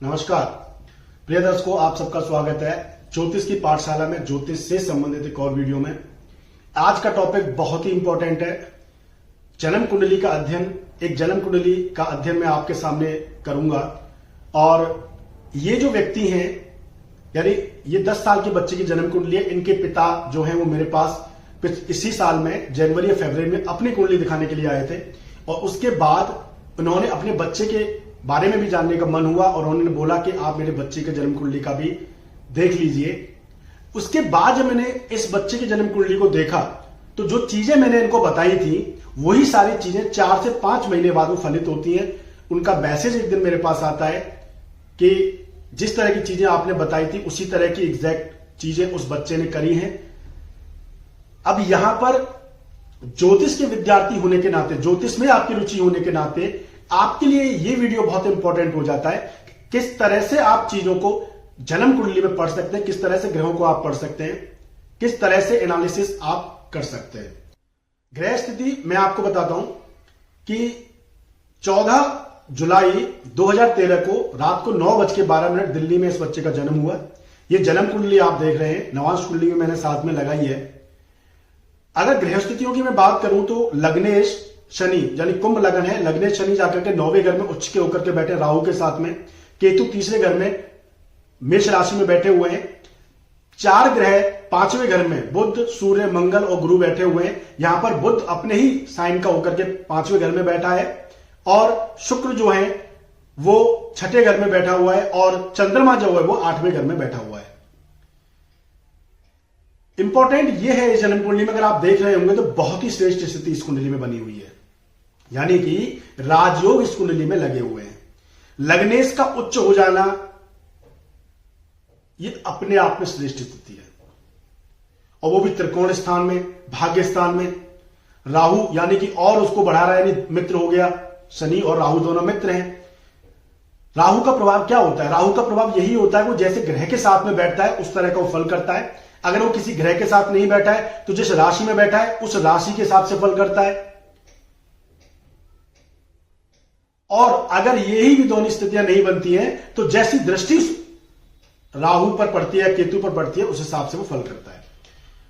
नमस्कार प्रिय दर्शकों, आप सबका स्वागत है ज्योतिष की पाठशाला में ज्योतिष से संबंधित एक और वीडियो में। आज का टॉपिक बहुत ही इंपॉर्टेंट है। जन्म कुंडली का अध्ययन, एक जन्म कुंडली का अध्ययन मैं आपके सामने करूंगा। और ये जो व्यक्ति हैं, यानी ये 10 साल के बच्चे की जन्म कुंडली है। इनके पिता जो हैं वो मेरे पास इसी साल में जनवरी या फरवरी में अपनी कुंडली दिखाने के लिए आए थे, और उसके बाद उन्होंने अपने बच्चे के बारे में भी जानने का मन हुआ और उन्होंने बोला कि आप मेरे बच्चे के जन्म कुंडली का भी देख लीजिए। उसके बाद जब मैंने इस बच्चे की जन्म कुंडली को देखा तो जो चीजें मैंने इनको बताई थी वही सारी चीजें 4 से 5 महीने बाद वो फलित होती हैं। उनका मैसेज एक दिन मेरे पास आता है कि जिस तरह की चीजें आपने बताई थी उसी तरह की एग्जैक्ट चीजें उस बच्चे ने करी हैं। अब यहां पर ज्योतिष के विद्यार्थी होने के नाते, ज्योतिष में आपकी रुचि होने के नाते आपके लिए यह वीडियो बहुत इंपॉर्टेंट हो जाता है। किस तरह से आप चीजों को जन्म कुंडली में पढ़ सकते हैं, किस तरह से ग्रहों को आप पढ़ सकते हैं, किस तरह से एनालिसिस आप कर सकते हैं। ग्रह स्थिति मैं आपको बताता हूं कि 14 जुलाई 2013 को रात को 9:12 दिल्ली में इस बच्चे का जन्म हुआ। यह जन्म कुंडली आप देख रहे हैं, नवांश कुंडली में मैंने साथ में लगाई है। अगर ग्रह स्थितियों की मैं बात करूं तो लग्नेश शनि, यानी कुंभ लगन है, लग्नेश शनि जाकर के 9वें घर में उच्च के होकर के बैठे राहु के साथ में, केतु तीसरे घर में मेष राशि में बैठे हुए हैं। 4 ग्रह 5वें घर में बुध, सूर्य, मंगल और गुरु बैठे हुए हैं। यहां पर बुध अपने ही साइन का होकर के 5वें घर में बैठा है, और शुक्र जो है वो 6ठे घर में बैठा हुआ है, और चंद्रमा जो है वो 8वें घर में बैठा हुआ है। इंपॉर्टेंट यह है इस जन्म कुंडली में, अगर आप देख रहे होंगे तो बहुत ही श्रेष्ठ स्थिति इस कुंडली में बनी हुई है, यानी कि राजयोग इस कुंडली में लगे हुए हैं। लग्नेश का उच्च हो जाना ये अपने आप में श्रेष्ठ स्थिति है, और वो भी त्रिकोण स्थान में, भाग्य स्थान में। राहु यानी कि और उसको बढ़ा रहा है, यानी मित्र हो गया। शनि और राहु दोनों मित्र हैं। राहु का प्रभाव क्या होता है? राहु का प्रभाव यही होता है वो जैसे ग्रह के साथ में बैठता है उस तरह का वो फल करता है। अगर वो किसी ग्रह के साथ नहीं बैठा है तो जिस राशि में बैठा है उस राशि के हिसाब से फल करता है। और अगर यही भी दोनों स्थितियां नहीं बनती हैं तो जैसी दृष्टि राहु पर पड़ती है, केतु पर पड़ती है, उस हिसाब से वो फल करता है।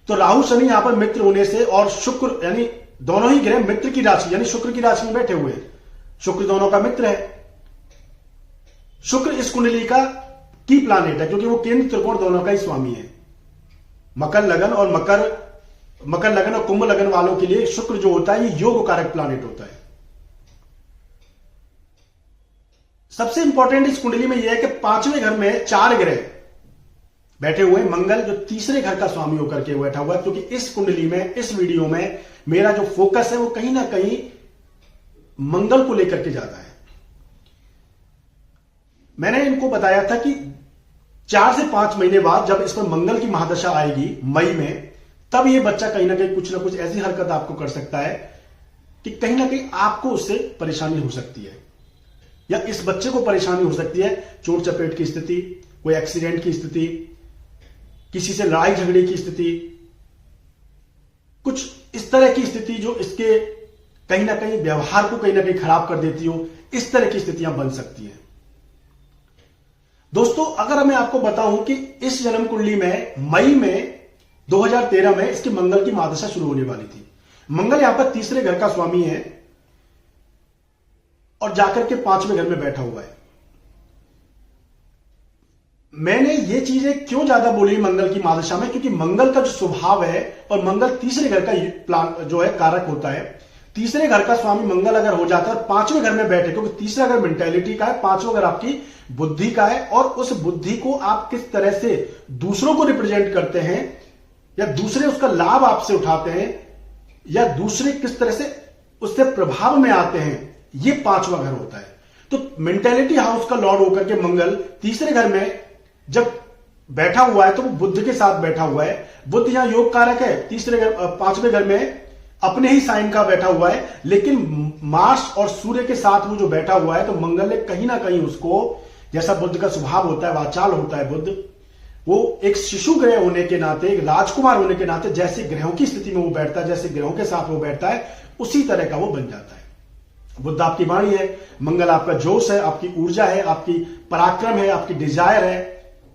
तो राहु शनि यहां पर मित्र होने से, और शुक्र यानी दोनों ही ग्रह मित्र की राशि यानी शुक्र की राशि में बैठे हुए हैं। शुक्र दोनों का मित्र है। शुक्र इस कुंडली का की प्लानेट है क्योंकि वो केंद्र त्रिकोण दोनों का ही स्वामी है। मकर लगन और कुंभ लगन वालों के लिए शुक्र जो होता है ये योग कारक प्लानेट होता है। सबसे इंपॉर्टेंट इस कुंडली में यह है कि 5वें घर में 4 ग्रह बैठे हुए। मंगल जो तीसरे घर का स्वामी होकर के बैठा हुआ है, क्योंकि इस कुंडली में, इस वीडियो में मेरा जो फोकस है वो कहीं ना कहीं मंगल को लेकर के जाता है। मैंने इनको बताया था कि 4 से 5 महीने बाद जब इस पर मंगल की महादशा आएगी मई में, तब यह बच्चा कहीं ना कहीं कुछ ना कुछ ऐसी हरकत आपको कर सकता है कि कहीं ना कहीं आपको उससे परेशानी हो सकती है, या इस बच्चे को परेशानी हो सकती है। चोट चपेट की स्थिति, कोई एक्सीडेंट की स्थिति, किसी से लड़ाई झगड़े की स्थिति, कुछ इस तरह की स्थिति जो इसके कहीं ना कहीं व्यवहार को कहीं ना कहीं खराब कर देती हो, इस तरह की स्थितियां बन सकती हैं। दोस्तों, अगर मैं आपको बताऊं कि इस जन्म कुंडली में मई में 2013 में इसकी मंगल की महादशा शुरू होने वाली थी। मंगल यहां पर तीसरे घर का स्वामी है और जाकर के 5वें घर में बैठा हुआ है। मैंने ये चीजें क्यों ज्यादा बोली मंगल की महादशा में, क्योंकि मंगल का जो स्वभाव है, और मंगल तीसरे घर का प्लान जो है कारक होता है। तीसरे घर का स्वामी मंगल अगर हो जाता है और 5वें घर में बैठे, क्योंकि तीसरा घर मेंटेलिटी का है, 5वां घर आपकी बुद्धि का है, और उस बुद्धि को आप किस तरह से दूसरों को रिप्रेजेंट करते हैं, या दूसरे उसका लाभ आपसे उठाते हैं, या दूसरे किस तरह से उससे प्रभाव में आते हैं, ये 5वां घर होता है। तो मेंटेलिटी हाउस का लॉर्ड होकर के मंगल तीसरे घर में जब बैठा हुआ है तो वो बुद्ध के साथ बैठा हुआ है। बुद्ध यहां योग कारक है, 5वें घर में अपने ही साइन का बैठा हुआ है, लेकिन मार्स और सूर्य के साथ वो जो बैठा हुआ है, तो मंगल ने कहीं ना कहीं उसको, जैसा बुद्ध का स्वभाव होता है, वाचाल होता है बुद्ध, वो एक शिशु ग्रह होने के नाते, एक राजकुमार होने के नाते, जैसे ग्रहों की स्थिति में वो बैठता है, जैसे ग्रहों के साथ वो बैठता है, उसी तरह का वो बन जाता है। बुध आपकी वाणी है, मंगल आपका जोश है, आपकी ऊर्जा है, आपकी पराक्रम है, आपकी डिजायर है,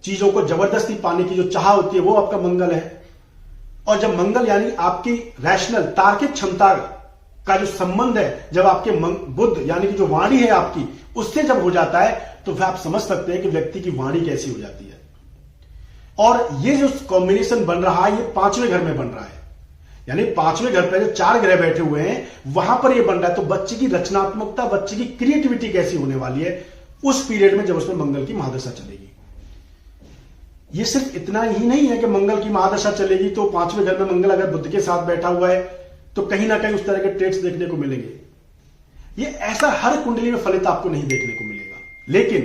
चीजों को जबरदस्ती पाने की जो चाह होती है वो आपका मंगल है। और जब मंगल यानी आपकी रैशनल तार्किक क्षमता का जो संबंध है, जब आपके बुध यानी कि जो वाणी है आपकी उससे जब हो जाता है, तो फिर आप समझ सकते हैं कि व्यक्ति की वाणी कैसी हो जाती है। और ये जो कॉम्बिनेशन बन रहा है, ये 5वें घर में बन रहा है, यानी 5वें घर पर जो 4 ग्रह बैठे हुए हैं वहां पर ये बन रहा है। तो बच्चे की रचनात्मकता, बच्चे की क्रिएटिविटी कैसी होने वाली है उस पीरियड में जब उसमें मंगल की महादशा चलेगी। ये सिर्फ इतना ही नहीं है कि मंगल की महादशा चलेगी तो 5वें घर में मंगल अगर बुध के साथ बैठा हुआ है तो कहीं ना कहीं उस तरह के ट्रेड्स देखने को मिलेंगे। ये ऐसा हर कुंडली में फलित आपको नहीं देखने को मिलेगा, लेकिन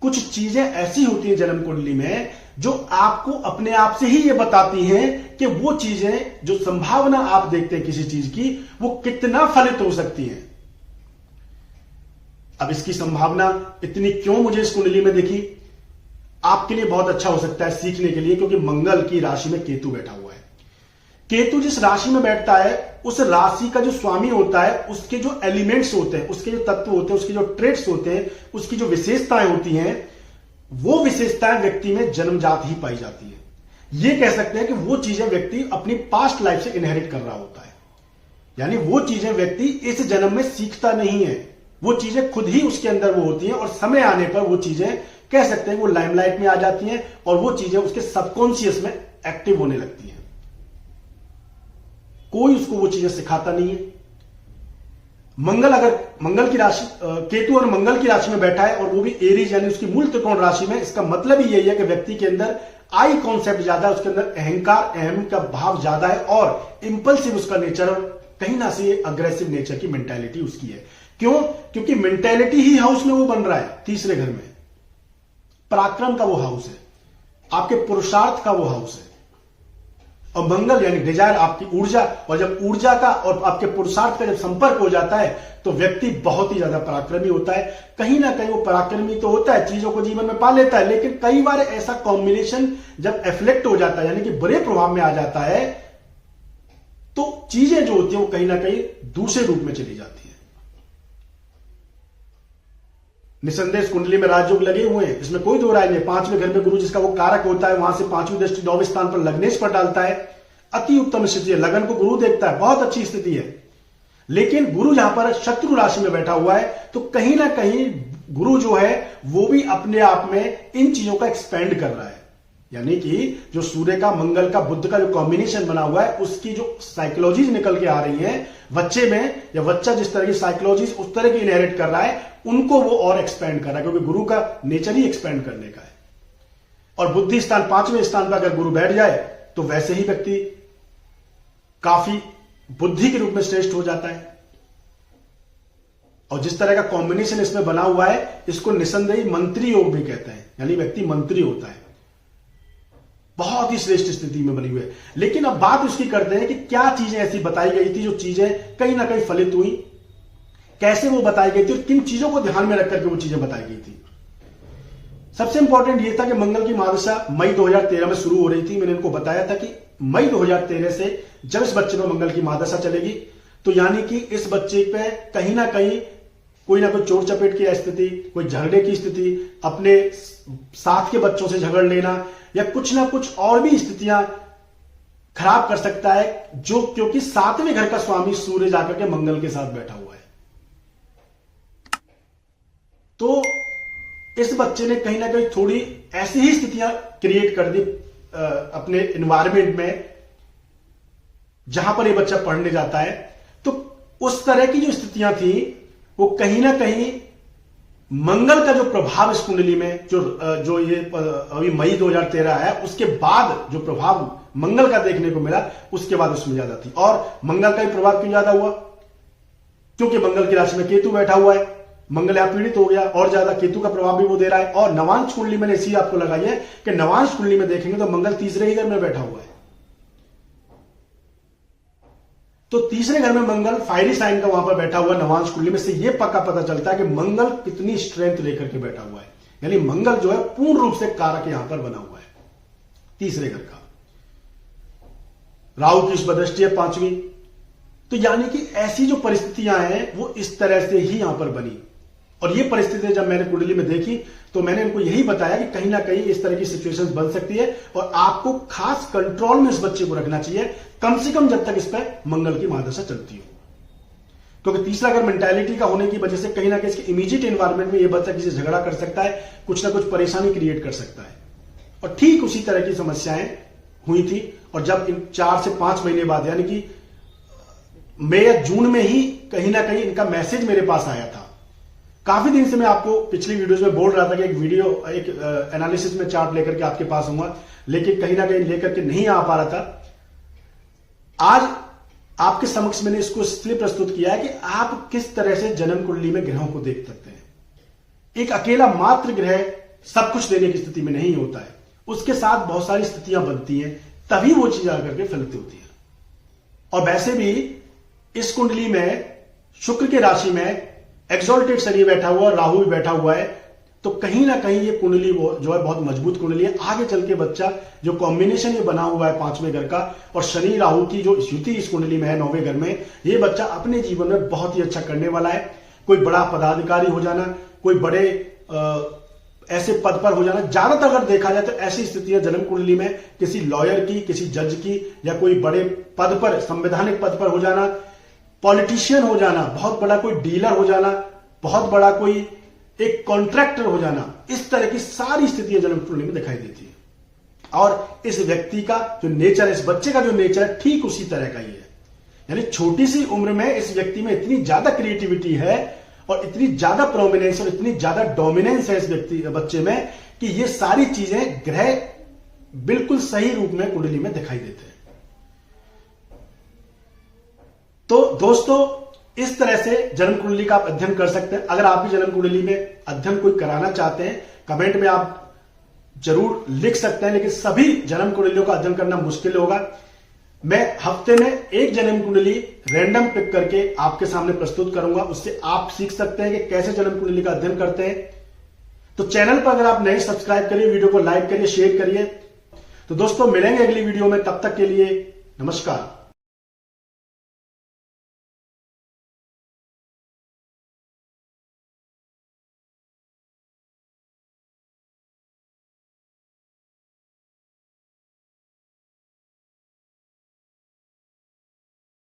कुछ चीजें ऐसी होती हैं जन्म कुंडली में जो आपको अपने आप से ही ये बताती हैं कि वो चीजें जो संभावना आप देखते हैं किसी चीज की, वो कितना फलित हो सकती है। अब इसकी संभावना इतनी क्यों मुझे इस कुंडली में दिखी, आपके लिए बहुत अच्छा हो सकता है सीखने के लिए, क्योंकि मंगल की राशि में केतु बैठा हुआ है। केतु जिस राशि में बैठता है उस राशि का जो स्वामी होता है, उसके जो एलिमेंट्स होते हैं, उसके जो तत्व होते हैं, उसके जो ट्रेट्स होते हैं, उसकी जो विशेषताएं होती हैं, वो विशेषताएं व्यक्ति में जन्मजात ही पाई जाती है। ये कह सकते हैं कि वो चीजें व्यक्ति अपनी पास्ट लाइफ से इनहेरिट कर रहा होता है, यानी वो चीजें व्यक्ति इस जन्म में सीखता नहीं है, वो चीजें खुद ही उसके अंदर वो होती हैं और समय आने पर वो चीजें कह सकते हैं वो लाइमलाइट में आ जाती हैं और वो चीजें उसके सबकॉन्शियस में एक्टिव होने लगती हैं। कोई उसको वो चीजें सिखाता नहीं है। मंगल की राशि, केतु और मंगल की राशि में बैठा है और वो भी एरीज यानी उसकी मूल त्रिकोण राशि में, इसका मतलब ही यही है कि व्यक्ति के अंदर आई कॉन्सेप्ट ज्यादा है, उसके अंदर अहंकार, अहम का भाव ज्यादा है और इंपल्सिव उसका नेचर, कहीं ना से अग्रेसिव नेचर की मेंटालिटी उसकी है। क्यों? क्योंकि मेंटालिटी ही हाउस में वो बन रहा है, तीसरे घर में पराक्रम का वो हाउस है, आपके पुरुषार्थ का वो हाउस है। और मंगल यानी डिजायर, आपकी ऊर्जा, और जब ऊर्जा का और आपके पुरुषार्थ का जब संपर्क हो जाता है तो व्यक्ति बहुत ही ज्यादा पराक्रमी होता है। कहीं ना कहीं वो पराक्रमी तो होता है, चीजों को जीवन में पा लेता है, लेकिन कई बार ऐसा कॉम्बिनेशन जब एफ्लेक्ट हो जाता है यानी कि बुरे प्रभाव में आ जाता है तो चीजें जो होती है वो कहीं ना कहीं दूसरे रूप में चली जाती है। निसंदेह इस कुंडली में राजयोग लगे हुए हैं, इसमें कोई दो राय नहीं। 5वें घर में गुरु जिसका वो कारक होता है, वहां से 5वीं दृष्टि 9वें स्थान पर लग्नेश पर डालता है। अति उत्तम स्थिति है, लगन को गुरु देखता है, बहुत अच्छी स्थिति है। लेकिन गुरु जहां पर शत्रु राशि में बैठा हुआ है तो कहीं ना कहीं गुरु जो है वो भी अपने आप में इन चीजों का एक्सपेंड कर रहा है, यानी कि जो सूर्य का, मंगल का, बुध का जो कॉम्बिनेशन बना हुआ है उसकी जो साइकोलॉजीज निकल के आ रही है बच्चे में, या बच्चा जिस तरह की साइकोलॉजीज उस तरह की इनहेरिट कर रहा है उनको वो और एक्सपेंड कर रहा है, क्योंकि गुरु का नेचर ही एक्सपेंड करने का है। और बुद्धि स्थान 5वें स्थान पर अगर गुरु बैठ जाए तो वैसे ही व्यक्ति काफी बुद्धि के रूप में श्रेष्ठ हो जाता है। और जिस तरह का कॉम्बिनेशन इसमें बना हुआ है इसको निसंदेही मंत्री योग भी कहते हैं, यानी व्यक्ति मंत्री होता है, बहुत ही श्रेष्ठ स्थिति में बनी हुई है। लेकिन अब बात उसकी करते हैं कि क्या चीजें ऐसी बताई गई थी जो चीजें कहीं ना कहीं फलित हुई, कैसे वो बताई गई थी और किन चीजों को ध्यान में रखकर के वो चीजें बताई गई थी। सबसे इंपॉर्टेंट ये था कि मंगल की महादशा मई 2013 में शुरू हो रही थी। मैंने इनको बताया था कि मई 2013 से जब इस बच्चे पर मंगल की महादशा चलेगी तो यानी कि इस बच्चे पे कहीं ना कहीं कोई ना कोई चोट चपेट की स्थिति, कोई झगड़े की स्थिति, अपने साथ के बच्चों से झगड़ लेना या कुछ ना कुछ और भी स्थितियां खराब कर सकता है, जो क्योंकि 7वें घर का स्वामी सूर्य जाकर के मंगल के साथ बैठा हुआ है। तो इस बच्चे ने कहीं ना कहीं थोड़ी ऐसी ही स्थितियां क्रिएट कर दी अपने एनवायरमेंट में जहां पर ये बच्चा पढ़ने जाता है। तो उस तरह की जो स्थितियां थी वो कहीं ना कहीं मंगल का जो प्रभाव इस कुंडली में जो ये अभी मई 2013 है उसके बाद जो प्रभाव मंगल का देखने को मिला उसके बाद उसमें ज्यादा थी। और मंगल का ही प्रभाव क्यों ज्यादा हुआ? क्योंकि मंगल की राशि में केतु बैठा हुआ है, मंगल यहां पीड़ित हो गया और ज्यादा केतु का प्रभाव भी वो दे रहा है। और नवांश कुंडली मैंने इसी आपको लगाई है कि नवांश कुंडली में देखेंगे तो मंगल तीसरे ही घर में बैठा हुआ है। तो तीसरे घर में मंगल फायरी साइन का वहां पर बैठा हुआ नवांश कुंडली में से ये पक्का पता चलता है कि मंगल कितनी स्ट्रेंथ लेकर के बैठा हुआ है, यानी मंगल जो है पूर्ण रूप से कारक यहां पर बना हुआ है तीसरे घर का। राहु की शुभ दृष्टि है 5वीं, तो यानी कि ऐसी जो परिस्थितियां हैं वो इस तरह से ही यहां पर बनी। और ये परिस्थितियां जब मैंने कुंडली में देखी तो मैंने इनको यही बताया कि कहीं ना कहीं इस तरह की सिचुएशंस बन सकती है और आपको खास कंट्रोल में इस बच्चे को रखना चाहिए, कम से कम जब तक इस पर मंगल की महादशा चलती हो। क्योंकि तीसरा घर मेंटालिटी का होने की वजह से कहीं ना कहीं इसके इमीडिएट एनवायरमेंट में ये बच्चा किसी से झगड़ा कर सकता है, कुछ ना कुछ परेशानी क्रिएट कर सकता है। और ठीक उसी तरह की समस्याएं हुई थी। और जब इन 4 से 5 महीने बाद यानी कि मई या जून में ही कहीं ना कहीं इनका मैसेज मेरे पास आया था। काफी दिन से मैं आपको पिछली वीडियोस में बोल रहा था कि एक एनालिसिस में चार्ट लेकर के आपके पास आऊंगा, लेकिन कहीं ना कहीं लेकर के नहीं आ पा रहा था। आज आपके समक्ष मैंने इसको इसलिए प्रस्तुत किया है कि आप किस तरह से जन्म कुंडली में ग्रहों को देख सकते हैं। एक अकेला मात्र ग्रह सब कुछ देने की स्थिति में नहीं होता है, उसके साथ बहुत सारी स्थितियां बनती हैं, तभी वो चीज आकर के फलित होती है। और वैसे भी इस कुंडली में शुक्र की राशि में एक्सॉल्टेड शनि बैठा हुआ और राहु भी बैठा हुआ है, तो कहीं ना कहीं ये कुंडली जो है बहुत मजबूत कुंडली है। आगे चल के बच्चा जो कॉम्बिनेशन ये बना हुआ है 5वें घर का और शनि राहु की जो युति इस कुंडली में है 9वें घर में, ये बच्चा अपने जीवन में बहुत ही अच्छा करने वाला है। कोई बड़ा पदाधिकारी हो जाना, कोई बड़े ऐसे पद पर हो जाना, ज्यादातर अगर देखा जाए तो ऐसी स्थितियां जन्म कुंडली में किसी लॉयर की, किसी जज की या कोई बड़े पद पर, संवैधानिक पद पर हो जाना, पॉलिटिशियन हो जाना, बहुत बड़ा कोई डीलर हो जाना, बहुत बड़ा कोई एक कॉन्ट्रैक्टर हो जाना, इस तरह की सारी स्थितियां जन्म कुंडली में दिखाई देती है। और इस व्यक्ति का जो नेचर है, इस बच्चे का जो नेचर है, ठीक उसी तरह का ही है। यानी छोटी सी उम्र में इस व्यक्ति में इतनी ज्यादा क्रिएटिविटी है और इतनी ज्यादा प्रोमिनेंस और इतनी ज्यादा डोमिनेंस है इस बच्चे में कि ये सारी चीजें ग्रह बिल्कुल सही रूप में कुंडली में दिखाई देते हैं। तो दोस्तों, इस तरह से जन्म कुंडली का आप अध्ययन कर सकते हैं। अगर आप भी जन्म कुंडली में अध्ययन कोई कराना चाहते हैं, कमेंट में आप जरूर लिख सकते हैं, लेकिन सभी जन्म कुंडलियों का अध्ययन करना मुश्किल होगा। मैं हफ्ते में एक जन्म कुंडली रैंडम पिक करके आपके सामने प्रस्तुत करूंगा, उससे आप सीख सकते हैं कि कैसे जन्म कुंडली का अध्ययन करते हैं। तो चैनल पर अगर आप नए सब्सक्राइब करिए, वीडियो को लाइक करिए, शेयर करिए। तो दोस्तों, मिलेंगे अगली वीडियो में, तब तक के लिए नमस्कार।